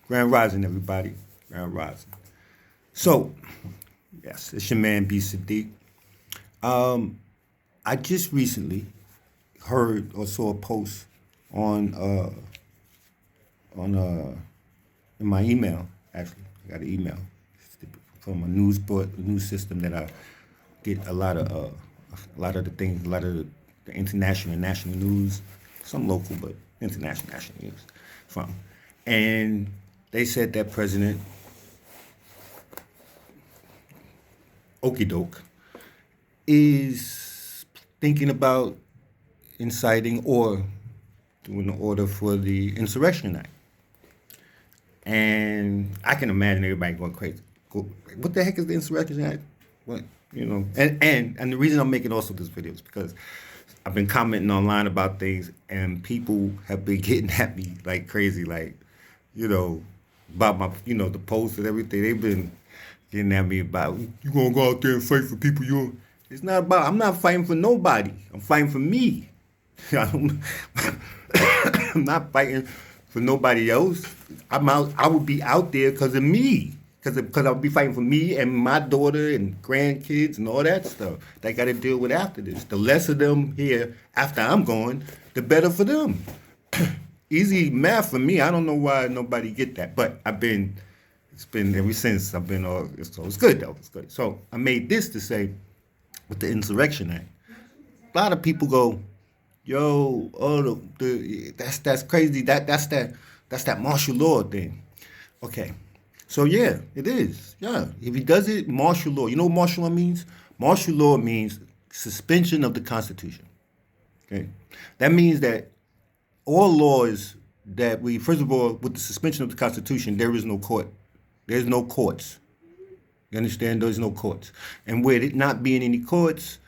Grand Rising, everybody. Grand Rising. So, yes, it's your man B Sidiiq. I just recently heard or saw a post on on in my email. Actually, I got an email from a news system that I get a lot of the things, a lot of the international and national news, some local but international national news from, and they said that President Okidoke is thinking about inciting or doing the order for the Insurrection Act. And I can imagine everybody going crazy. What the heck is the Insurrection Act? What, and the reason I'm making also this video is because I've been commenting online about things, and people have been getting at me like crazy, like, you know, about my, the posts and everything. They've been getting at me about, you gonna go out there and fight for people you. It's not about, I'm not fighting for nobody. I'm fighting for me. I'm not fighting for nobody else. I would be out there because of me. Because I'll be fighting for me and my daughter and grandkids and all that stuff that I got to deal with after this. The less of them here after I'm gone, the better for them. Easy math for me. I don't know why nobody get that. But it's been ever since I've been, so it's good though. It's good. So I made this to say, with the Insurrection Act, a lot of people go, yo, that's crazy. That's that martial law thing. Okay. So yeah, it is. Yeah. If he does it, martial law. You know what martial law means? Martial law means suspension of the Constitution. Okay. That means that all laws that first of all, with the suspension of the Constitution, there is no court. There's no courts. You understand? There's no courts. And with it not being any courts,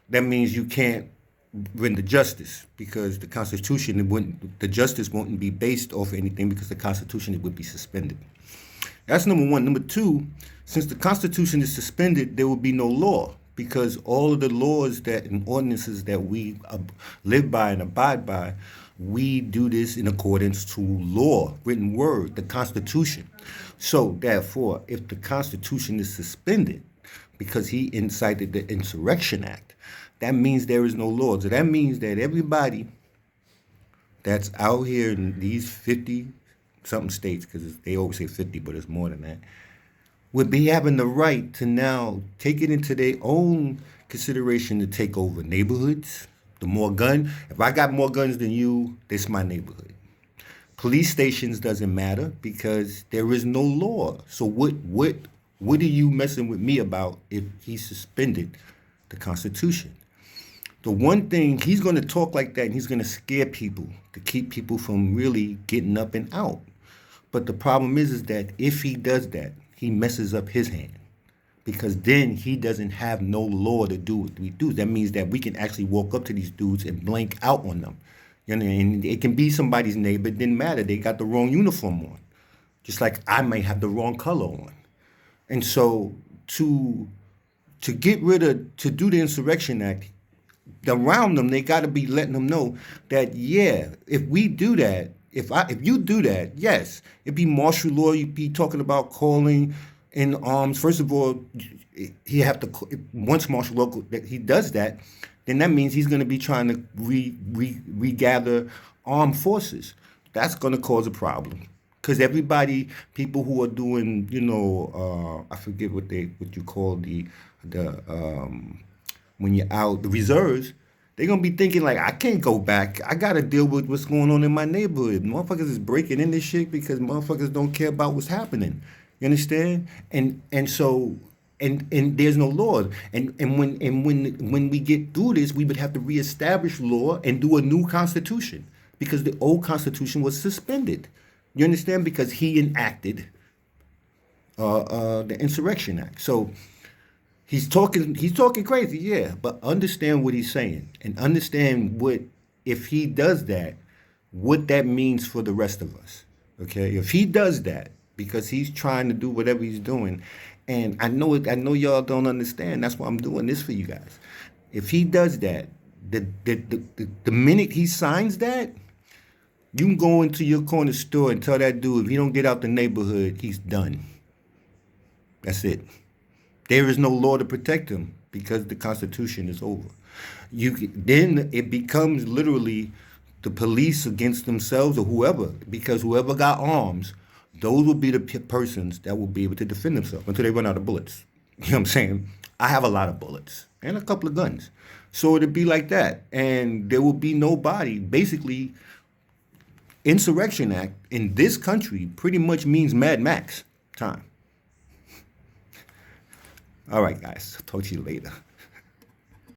that means you can't render justice, because the Constitution, the justice wouldn't be based off anything, because the Constitution would be suspended. That's number one. Number two, since the Constitution is suspended, there will be no law, because all of the laws and ordinances that we live by and abide by, we do this in accordance to law, written word, the Constitution. So therefore, if the Constitution is suspended because he incited the Insurrection Act, that means there is no law. So that means that everybody that's out here in these 50-something states, because they always say 50, but it's more than that, would be having the right to now take it into their own consideration to take over neighborhoods. If I got more guns than you, this is my neighborhood. Police stations doesn't matter, because there is no law. So what are you messing with me about if he suspended the Constitution? The one thing, he's going to talk like that, and he's going to scare people to keep people from really getting up and out. But the problem is that if he does that, he messes up his hand, because then he doesn't have no law to do what we do. That means that we can actually walk up to these dudes and blank out on them. You know, and it can be somebody's neighbor. It didn't matter. They got the wrong uniform on, just like I may have the wrong color on. And so to do the Insurrection Act, around them, they got to be letting them know that, yeah, if we do that, if you do that, yes, it'd be martial law. You'd be talking about calling in arms. First of all, he have to, once martial law that he does that, then that means he's going to be trying to regather armed forces. That's going to cause a problem, because people who are doing, I forget what you call the when you're out, the reserves, they're going to be thinking like, I can't go back. I got to deal with what's going on in my neighborhood. Motherfuckers is breaking in this shit because motherfuckers don't care about what's happening. You understand? And so there's no law. And when we get through this, we would have to reestablish law and do a new constitution, because the old constitution was suspended. You understand? Because he enacted the Insurrection Act. So he's talking crazy, yeah, but understand what he's saying, and understand if he does that, what that means for the rest of us. Okay? If he does that, because he's trying to do whatever he's doing, and I know y'all don't understand. That's why I'm doing this for you guys. If he does that, the minute he signs that, You can go into your corner store and tell that dude if he don't get out the neighborhood, he's done. That's it. There is no law to protect him because the Constitution is over. Then it becomes literally the police against themselves or whoever, because whoever got arms, those will be the persons that will be able to defend themselves until they run out of bullets. You know what I'm saying? I have a lot of bullets and a couple of guns. So it'd be like that. And there will be nobody. Basically, Insurrection Act in this country pretty much means Mad Max time. All right, guys. Talk to you later.